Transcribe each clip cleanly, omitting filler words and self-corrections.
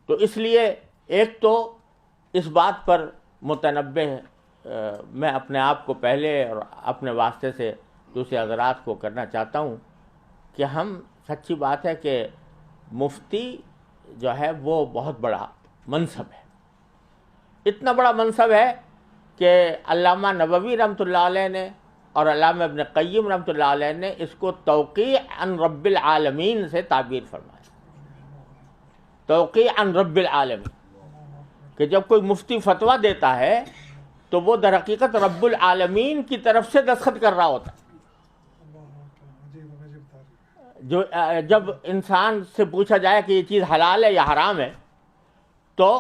تو اس لیے ایک تو اس بات پر متنبہ میں اپنے آپ کو پہلے اور اپنے واسطے سے دوسرے حضرات کو کرنا چاہتا ہوں کہ ہم سچی بات ہے کہ مفتی جو ہے وہ بہت بڑا منصب ہے، اتنا بڑا منصب ہے کہ علامہ نووی رحمۃ اللہ علیہ نے اور علامہ ابن قیم رحمۃ اللہ علیہ نے اس کو توقیع عن رب العالمین سے تعبیر فرمایا، توقیع عن رب العالمین، کہ جب کوئی مفتی فتویٰ دیتا ہے تو وہ در حقیقت رب العالمین کی طرف سے دستخط کر رہا ہوتا ہے۔ جو جب انسان سے پوچھا جائے کہ یہ چیز حلال ہے یا حرام ہے تو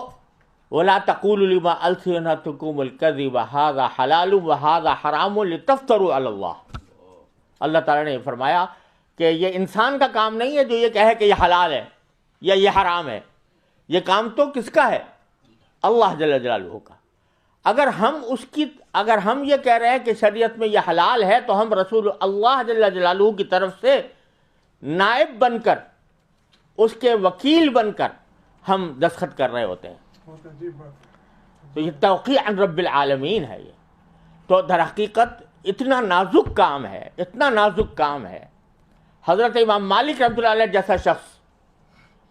وَلَا تَقُولُوا لِمَا أَلْسِنَتُكُمُ الْكَذِبَ هَذَا حَلَالٌ وَهَذَا حَرَامٌ لِتَفْتَرُوا عَلَى اللَّهِ، اللہ تعالیٰ نے فرمایا کہ یہ انسان کا کام نہیں ہے جو یہ کہے کہ یہ حلال ہے یا یہ حرام ہے، یہ کام تو کس کا ہے؟ اللہ جل جلالہ کا۔ اگر ہم یہ کہہ رہے ہیں کہ شریعت میں یہ حلال ہے تو ہم رسول اللہ جل جلالہ کی طرف سے نائب بن کر، اس کے وکیل بن کر ہم دستخط کر رہے ہوتے ہیں۔ تو یہ توقیع عن رب العالمین ہے۔ یہ تو در حقیقت اتنا نازک کام ہے، اتنا نازک کام ہے۔ حضرت امام مالک رحمۃ اللہ علیہ جیسا شخص،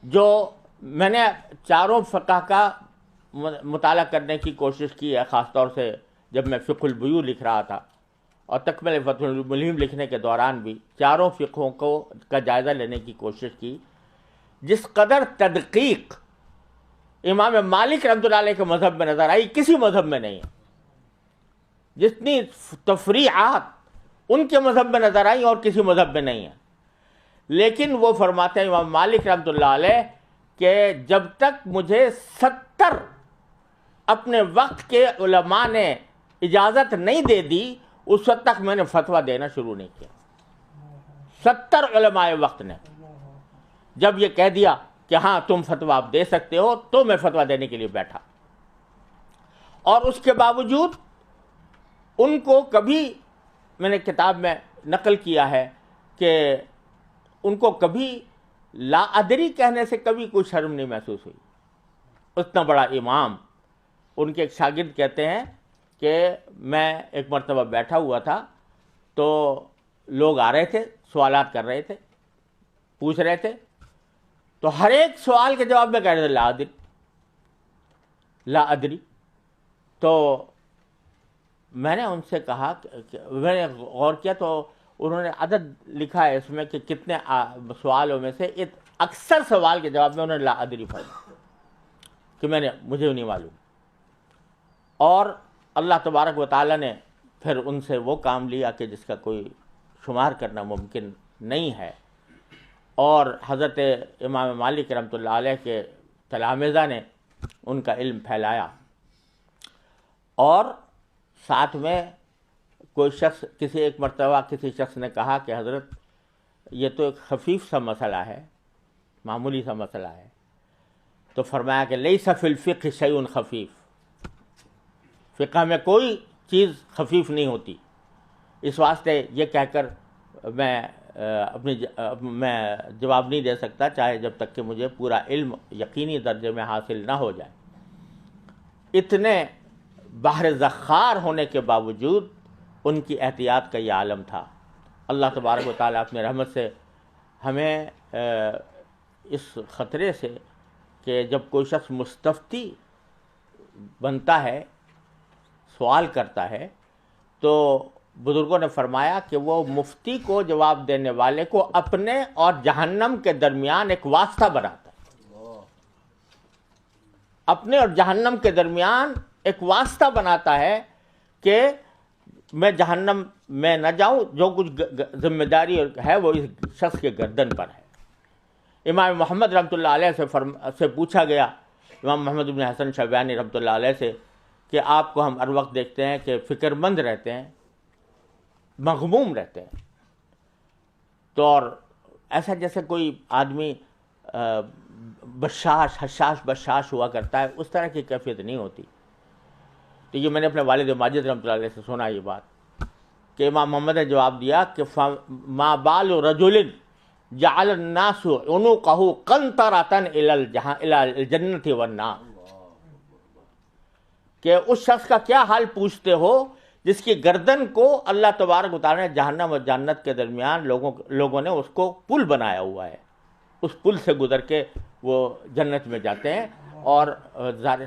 جو میں نے چاروں فقہ کا مطالعہ کرنے کی کوشش کی ہے، خاص طور سے جب میں فقہ البیوع لکھ رہا تھا اور تکمل فتح الملہم لکھنے کے دوران بھی چاروں فقہوں کا جائزہ لینے کی کوشش کی۔ جس قدر تدقیق امام مالک رحمۃ اللہ علیہ کے مذہب میں نظر آئی کسی مذہب میں نہیں ہے، جتنی تفریعات ان کے مذہب میں نظر آئی اور کسی مذہب میں نہیں ہے۔ لیکن وہ فرماتے ہیں امام مالک رحمۃ اللہ علیہ کہ جب تک مجھے 70 اپنے وقت کے علماء نے اجازت نہیں دے دی اس وقت تک میں نے فتویٰ دینا شروع نہیں کیا۔ 70 علماء وقت نے جب یہ کہہ دیا کہ ہاں تم فتویٰ آپ دے سکتے ہو تو میں فتویٰ دینے کے لیے بیٹھا، اور اس کے باوجود ان کو کبھی، میں نے کتاب میں نقل کیا ہے کہ ان کو کبھی لا ادری کہنے سے کبھی کوئی شرم نہیں محسوس ہوئی۔ اتنا بڑا امام، ان کے ایک شاگرد کہتے ہیں کہ میں ایک مرتبہ بیٹھا ہوا تھا تو لوگ آ رہے تھے، سوالات کر رہے تھے، پوچھ رہے تھے، تو ہر ایک سوال کے جواب میں کہہ رہے تھے لا ادری لا ادری۔ تو میں نے ان سے کہا کہ میں نے غور کیا تو انہوں نے عدد لکھا ہے اس میں کہ کتنے سوالوں میں سے اکثر سوال کے جواب میں انہوں نے لا ادری فرمایا کہ مجھے نہیں معلوم۔ اور اللہ تبارک و تعالیٰ نے پھر ان سے وہ کام لیا کہ جس کا کوئی شمار کرنا ممکن نہیں ہے، اور حضرت امام مالک رحمۃ اللہ علیہ کے تلامذہ نے ان کا علم پھیلایا۔ اور ساتھ میں کوئی شخص، ایک مرتبہ کسی شخص نے کہا کہ حضرت یہ تو ایک خفیف سا مسئلہ ہے، معمولی سا مسئلہ ہے، تو فرمایا کہ لیس فی الفقہ شیء خفیف، فقہ میں کوئی چیز خفیف نہیں ہوتی۔ اس واسطے یہ کہہ کر میں جواب نہیں دے سکتا چاہے جب تک کہ مجھے پورا علم یقینی درجے میں حاصل نہ ہو جائے۔ اتنے بحر زخار ہونے کے باوجود ان کی احتیاط کا یہ عالم تھا۔ اللہ تبارک و تعالیٰ اپنے رحمت سے ہمیں اس خطرے سے کہ جب کوئی شخص مستفتی بنتا ہے، سوال کرتا ہے، تو بزرگوں نے فرمایا کہ وہ مفتی کو، جواب دینے والے کو، اپنے اور جہنم کے درمیان ایک واسطہ بناتا ہے، اپنے اور جہنم کے درمیان ایک واسطہ بناتا ہے کہ میں جہنم میں نہ جاؤں، جو کچھ ذمہ داری ہے وہ اس شخص کے گردن پر ہے۔ امام محمد رحمۃ اللہ علیہ سے پوچھا گیا، امام محمد بن حسن شیبانی رحمۃ اللہ علیہ سے، کہ آپ کو ہم ہر وقت دیکھتے ہیں کہ فکر مند رہتے ہیں، مغموم رہتے ہیں، تو اور ایسا جیسے کوئی آدمی حشاش بشاش ہوا کرتا ہے، اس طرح کی کیفیت نہیں ہوتی۔ تو یہ میں نے اپنے والد ماجد رحمۃ اللہ علیہ سے سنا یہ بات کہ امام محمد نے جواب دیا کہ ما بال رجل جعل الناس عنقہ قنطرۃ الی الجنۃ والنار، کہ اس شخص کا کیا حال پوچھتے ہو جس کی گردن کو اللہ تبارک و تعالیٰ نے جہنم اور جنت کے درمیان لوگوں نے اس کو پل بنایا ہوا ہے، اس پل سے گزر کے وہ جنت میں جاتے ہیں، اور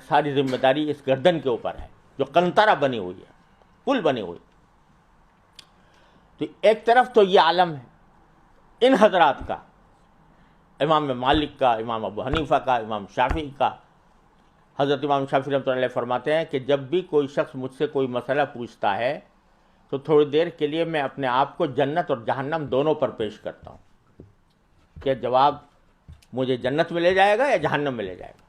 ساری ذمہ داری اس گردن کے اوپر ہے جو قنطرہ بنی ہوئی ہے، پل بنی ہوئی۔ تو ایک طرف تو یہ عالم ہے ان حضرات کا، امام مالک کا، امام ابو حنیفہ کا، امام شافعی کا۔ حضرت امام شافعی رحمۃ اللہ علیہ فرماتے ہیں کہ جب بھی کوئی شخص مجھ سے کوئی مسئلہ پوچھتا ہے تو تھوڑی دیر کے لیے میں اپنے آپ کو جنت اور جہنم دونوں پر پیش کرتا ہوں کہ جواب مجھے جنت میں لے جائے گا یا جہنم میں لے جائے گا۔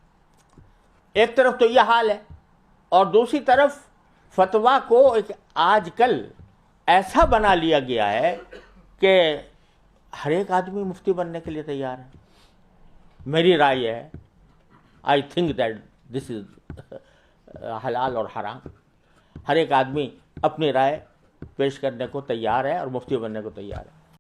ایک طرف تو یہ حال ہے، اور دوسری طرف فتویٰ کو ایک آج کل ایسا بنا لیا گیا ہے کہ ہر ایک آدمی مفتی بننے کے لیے تیار ہے۔ میری رائے یہ ہے، آئی تھنک دیٹ دس از حلال اور حرام، ہر ایک آدمی اپنی رائے پیش کرنے کو تیار ہے اور مفتی بننے کو تیار ہے۔